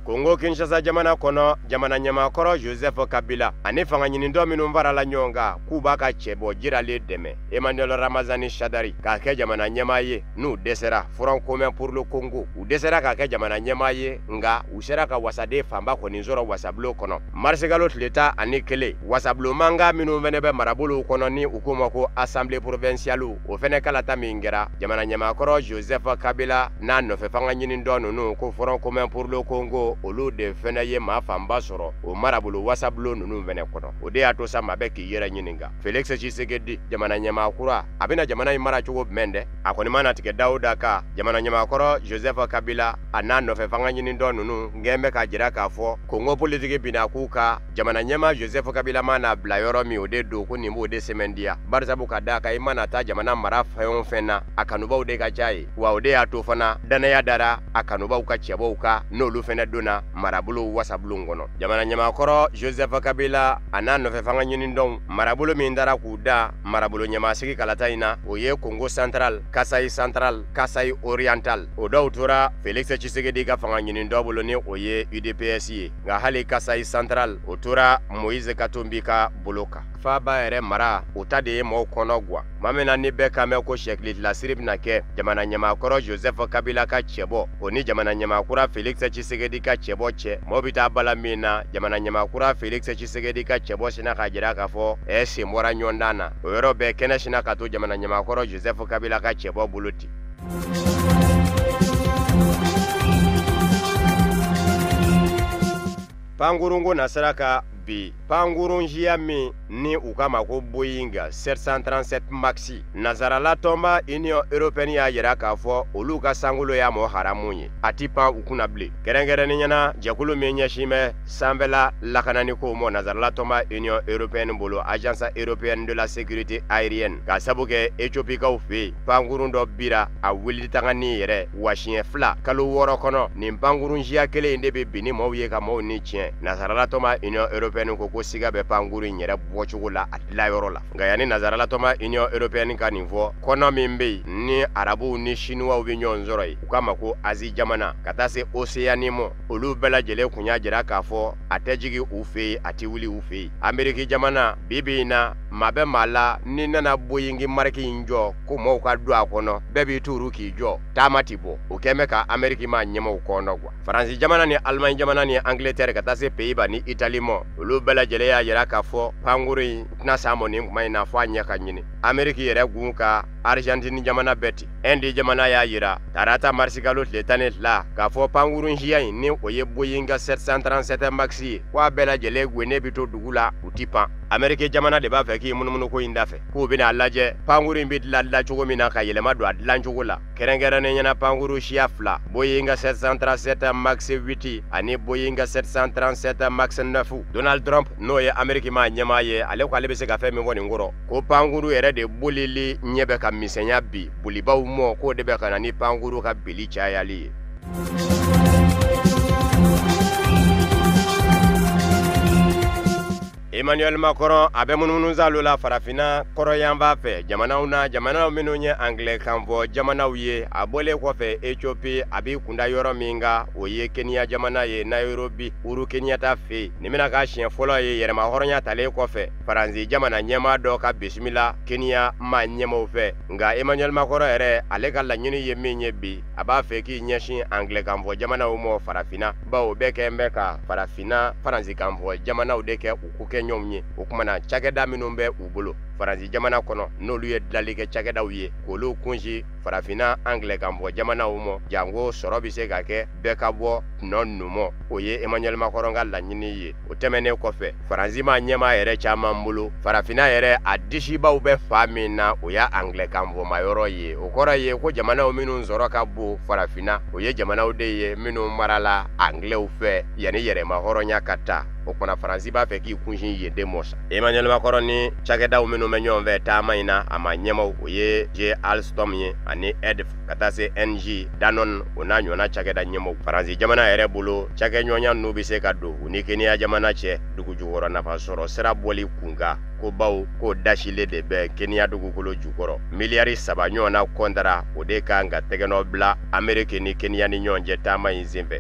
Congo Kinshasa jamana kɔnɔ jamana ɲɛmakɔrɔ Joseph Kabila ani fanga ɲinindɔ minnu farala ɲɔgɔn kan k'u b'a ka cɛbɔ jiralen dɛmɛ Emmanuel Ramazani Shadari k'a kɛ jamana ɲɛmaa ye n'u dɛsɛra Front commun pour le Congo u dɛsɛra k'a kɛ jamana ɲɛmaa ye nka u sera ka wasaden fanba kɔni sɔrɔ wasabulon kɔnɔ marisikalo tile 11 wasabulon manga minnu fɛnɛ bɛ marabolow kɔnɔ ni u k'o ma ko assemblée provinciale o fɛnɛ kalata min kɛra jamana ɲɛmakɔrɔ Joseph Kabila n'a nɔfɛ fanga ɲinindɔ ninnu ko Front commun pour le Congo olu olu de fɛnɛ ye maa fanba sɔrɔ o marabolo wasabulon nunu fɛnɛ kɔnɔ o de y'a to sa maa bɛ k'i yɛrɛ ɲininka Felix Tshisekedi jamana ɲɛmaa kura a bɛna jamana in mara cogo jumɛn dɛ a kɔni mana tigɛ Dawuda ka jamana ɲɛmaakɔrɔ Joseph Kabila a n'a nɔfɛ fanga ɲini dɔ nunu ngɛn bɛ ka jira k'a fɔ Kongo politiki bina k'u ka jamana ɲɛmaa Joseph Kabila mana bila yɔrɔ min o de don ko nin b'o de sɛmɛndiya barisabu ka d'a kan i mana taa jamana mara fɛn o fɛn na a kanubaw de ka ca ye wa o de y'a to fana danaya dara a kanubaw ka cɛbaw ka n'olu fɛnɛ donna marabolo wasabulon kɔnɔ jamana ɲɛmaakɔrɔ Joseph Kabila a n'a nɔfɛ fanga ɲini dɔn marabolo min dara k'u da marabolo ɲɛmaasigi kalata in na o ye Congo Central, Kasai Central, Kasai Oriental o dɔw tora Felix Tshisekedi ka fanga ɲini dɔ bolo ni o ye UDPS ye nka hali Kasai Central o tora Moïse Katumbi ka bolo kan Faba yɛrɛ mara o ta de ye mɔgɔw kɔnɔ guwa maa min na ni bɛɛ kan mɛn ko sɛkililasiri bɛna kɛ jamana ɲɛmaakɔrɔ Joseph Kabila ka cɛbɔ o ni jamana ɲɛmaakura Felix Tshisekedi ka cɛbɔ cɛ mɔgɔ bɛ taa bala min na jamana ɲɛmaakura Felix Tshisekedi ka cɛbɔ sina ka jira k'a fɔ sen bɔra ɲɔgɔndan na o yɔrɔ bɛɛ kɛnɛ sina ka to jamana ɲɛmaakɔrɔ Joseph Kabila ka cɛbɔ bolo ten. Pangurungu nasara ka bi pangurun jia min ni u ka ma ko Boeing 737 Maxi nazarala tɔnba Union Européenne y'a yira k'a fɔ olu ka sankolo y'a mɔ haramu ye a ti pan u kunna bilen kɛrɛnkɛrɛnni ɲɛna jɛkulu min ɲɛsin bɛ sanfɛla lakanani ko mɔ nazarala tɔnba Union Européenne bolo Agence Européenne de la Sécurité Aérienne k'a sabu kɛ Ethiopikaw fɛ yen pangurun dɔ bira a wulitagani yɛrɛ wa siɲɛ 2 kalo 6 kɔnɔ nin pangurun jia kelen in de bɛ bin ni mɔɔw ye ka mɔɔw ni tiɲɛ nazarala tɔnba Union Européenne ko siga bɛ panguru in yɛrɛ bɔcogo la a dilayɔrɔ la nka yanni nazarala tɔnba Union Européenne ka nin fɔ kɔnɔ min bɛ yen ni arabuw ni chinois bɛ ɲɔgɔn sɔrɔ ye u k'a ma ko Asie jamana ka taa se Océanie ma olu bɛɛ lajɛlen kun y'a jira k'a fɔ a tɛ jigin u fɛ yen a tɛ wuli u fɛ yen Amérique jamana bi-bi in na maa bɛ maa la ni nana Boeing marque in jɔ ko mɔɔw ka don a kɔnɔ bɛɛ b'i tuuru k'i jɔ taama ti bɔ o kɛn bɛ ka Amérique ma ɲɛmaw kɔnɔ kuwa Faransi jamana ni Allemagne jamana ni Angleterre ka taa se Pays-Bas ni Italie ma olu bɛɛ lajɛlen y'a yira k'a fɔ panguru in tɛna s'a mɔ nin kuma in na fɔ a ɲɛ ka ɲini Amérique yɛrɛ gun ka Argentine jamana bɛɛ ten Inde jamana y'a yira tarata marisi kalo tile 12 k'a fɔ pangurun jia in ni o ye Boeing 737 Maxi ye ko a bɛɛ lajɛlen gwene bi to dugu la u ti pan Amérique jamana de b'a fɛ k'i munumunu ko in da fɛ k'u bɛna lajɛ panguru in bɛ dilan cogo min na ka yɛlɛma don a dilan cogo la kɛrɛnkɛrɛnnen ɲɛna panguru siya 2 Boeing 737 Max 8 ani Boeing 737 Max 9 Donald Trump n'o ye Amérique ma ɲɛmaa ye ale ko ale bɛ se ka fɛn min fɔ nin kɔrɔ ko panguru yɛrɛ de bolili ɲɛ bɛ ka misɛnya bi bolibaw mɔ k'o de bɛ ka na ni panguru ka bili cayali ye. Emmanuel Macron a bɛ munumunu zalo la farafina kɔrɔyanfa fɛ jamanaw minnu ye Anglɛkan fɔ jamanaw ye a bɔlen kɔfɛ Ethiopie a b'i kunda yɔrɔ min kan o ye Kenya jamana ye Nairobi Uhuru Kenyatta fɛ nin bɛna ka siɲɛ fɔlɔ ye yɛrɛma hɔrɔnya talen kɔfɛ Faransi jamana ɲɛmaa dɔ ka bisimila Kenya ma ɲɛmaaw fɛ nka Emmanuel Macron yɛrɛ ale ka laɲini ye min ye bi a b'a fɛ k'i ɲɛsin Anglɛkan fɔ jamanaw ma farafina bawo bɛɛ kɛn bɛ ka farafina Faransikan fɔ jamanaw de kɛ u ko kɛ ɲɔgɔn ye o kumana cakɛda minnu bɛ u bolo Faransi jamana kɔnɔ n'olu ye dilali kɛ cakɛdaw ye k'olu kunsi farafina Anglɛkan fɔ jamanaw ma jango sɔrɔ bɛ se ka kɛ bɛɛ ka bɔ nɔ numɔ o ye Emmanuel Macron ka laɲini ye o tɛmɛnen kɔfɛ Faransi ma ɲɛmaa yɛrɛ caman bolo farafina yɛrɛ a disibaw bɛ fa min na o y'a Anglɛkan fɔ mayɔrɔ ye o kɔrɔ ye ko jamanaw minnu sɔrɔ ka bon farafina o ye jamanaw de ye minnu marala Anglɛw fɛ yanni yɛrɛma hɔrɔnya ka taa o kumana Faransi b'a fɛ k'i kunsin yen den mɔ sa Emmanuel Macron ni cakɛdaw minnu bɛ ɲɔgɔn fɛ taama in na a ma ɲɛmaw o ye J. Alstom ye ani EDF ka taa se NG Danone o n'a ɲɔgɔnna cakɛda ɲɛmaw Faransi jamana yɛrɛ bolo cakɛɲɔgɔnya n'u bɛ se ka don u ni Kenya jamana cɛ dugu jukɔrɔ nafa sɔrɔ sira bɔli kunkan ko baw k'o dasilen de bɛ Kenya dugukolo jukɔrɔ miliyari 3 ɲɔgɔnna kɔntara o de kan ka tɛgɛnɔ bila Amérique ni Kenya ni ɲɔgɔn cɛ taama in senfɛ.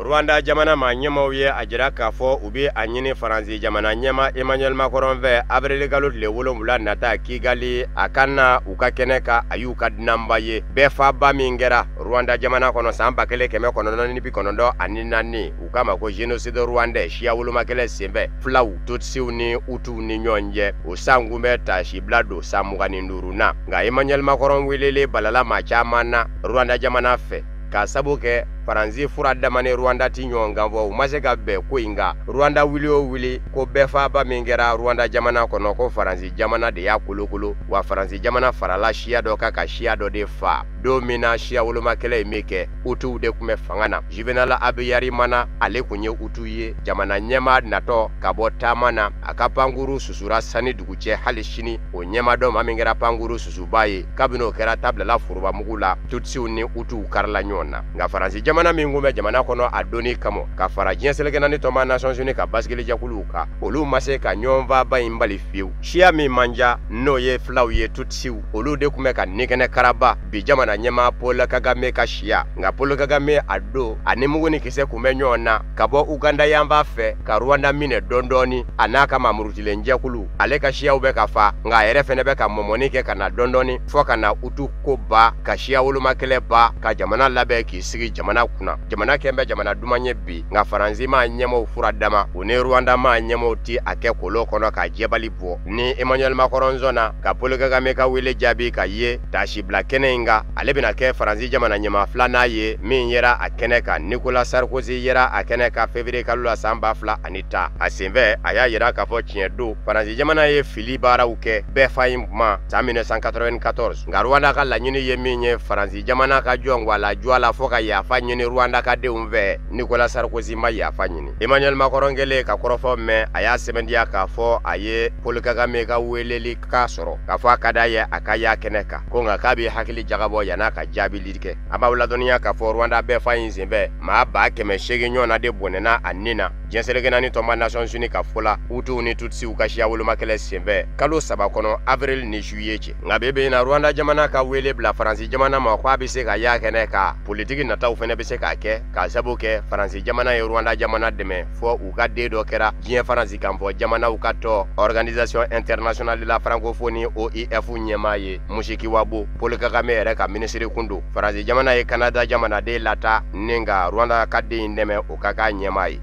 Rwanda jamana ma ɲɛmaw ye a jira k'a fɔ u be a ɲini Faransi jamana ɲɛma Emmanuel Macron fɛ avril kalo tile 7 nata Kigali a ka na u ka kɛnɛ ka a y'u ka dunanba ye bɛɛ faba min kɛra Rwanda jamana kɔnɔ san 1994 u k'a ma ko génocide rwandais siya wolomakɛlɛ senfɛ Fulaw Tutsiw ni Hutuw ni ɲɔgɔn cɛ o san kun bɛ ta sibila don san 25 na nka Emmanuel Macron welele balala maa caman na Rwanda jamana fɛ ka sabu kɛ Faransi fura damani Rwanda ti ɲɔgɔn kan fɔ u ma se ka bɛn ko in kan Rwanda wuli o wuli ko bɛɛ faba min kɛra Rwanda jamana kɔnɔ ko Faransi jamana de y'a kolokolo wa Faransi jamana farala siya dɔ kan ka siya dɔ de fa don min na siya wolomakɛlɛ ye min kɛ Hutuw de kun bɛ fanga na Juvenal Habyarimana ale kun ye Hutu ye jamana ɲɛma natɔ ka bɔ taama na a ka pankuru susura sani dugu cɛ hali sini o ɲɛma dɔ ma min kɛra pankuru susuba ye kabini o kɛra tabilala forobamugu la Tutsiw ni Hutuw karila ɲɔgɔn na nka Faransi jamana min kun bɛ jamana kɔnɔ a doni kama ka fara diɲɛ selekɛna ni tɔma Nations Unies ka basigili jakuluw kan olu ma se ka ɲɔgɔn faba in bali fiyewu siya min manja n'o ye Fulaw ye Tutsiw olu de kun bɛ ka nikɛnɛ karaba bi jamana ɲɛma Paul Kagame ka siya nka Paul Kagame a don a ni mugu ni kisɛ kun bɛ ɲɔgɔn na ka bɔ Uganda yanfan fɛ ka Rwanda minɛ dɔndɔni a n'a ka mamurutilen jɛkulu ale ka siyaw bɛ ka fa nka a yɛrɛ fɛnɛ bɛ ka mɔmɔni kɛ ka na dɔndɔni fɔ ka na Hutu ko ba ka siya wolomakɛlɛ ba ka jamana labɛn k'i sigi jamana kunna jamana kɛn bɛ jamana duman ye bi nka Faransi ma ɲɛmaw fura dama o ni Rwanda ma ɲɛmaw ti a kɛ kolo kɔnɔ ka jɛbali bɔ ni Emmanuel Macron zɔnna ka Paul Kagame ka wele jaabi ka ye tasi bila kɛnɛ in kan ale bɛna kɛ Faransi jamana ɲɛma filanan ye min yera a kɛnɛ kan Nicolas Sarkozy yera a kɛnɛ kan février kalo la san 2010 a senfɛ a y'a yira k'a fɔ tiɲɛ don Faransi jamana ye fili baaraw kɛ bɛɛ fa in kuma san 1994 nka Rwanda ka laɲini ye min ye Faransi jamana ka jɔn wala jɔ la fɔ ka yafa ɲini Rwanda ka denw fɛ Nicolas Sarkozy ma yafa ɲini Emmanuel Macron kɛlen ka kɔrɔfɔ mɛn a y'a sɛbɛntiya k'a fɔ a ye Paul Kagame ka weleli ka sɔrɔ k'a fɔ a ka d'a ye a ka y'a kɛnɛ kan ko nka k'a bɛ hakili jagabɔ yan'a ka jaabili kɛ an b'aw ladɔnniya k'a fɔ Rwanda bɛɛ fa in senfɛ maa 180 ɲɔgɔn na de bɔnɛna a nin na diɲɛ selekɛna ni tɔnba Nations Unies ka fɔ la Hutuw ni Tutsiw ka siya wolomakɛlɛ senfɛ kalo 3 kɔnɔ avril ni juillet cɛ nka bi bi in na Rwanda jamana ka wele bila Faransi jamana ma ko a bɛ se ka y'a kɛnɛ kan politiki nataw fɛnɛ bɛ se k'a kɛ k'a sabu kɛ Faransi jamana ye Rwanda jamana dɛmɛ fɔ u ka den dɔ kɛra diɲɛ Faransi kan fɔ jamanaw ka tɔ Organisation Internationale de la Francophonie OIF ɲɛmaa ye Mushikiwabo Paul Kagame yɛrɛ ka minisiri kun don Faransi jamana ye Canada jamanaden lata ni nka Rwanda ka den in dɛmɛ o ka k'a ɲɛmaa ye.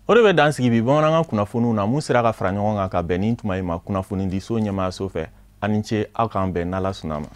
O de bɛ dan sigi bi bamanankan kunnafoniw na mun sera ka fara ɲɔgɔn kan ka bɛn ni tuma ye ma kunnafoni di so ɲɛmaayaso fɛ ani ce aw k'an bɛn n'Ala sɔnn'a ma.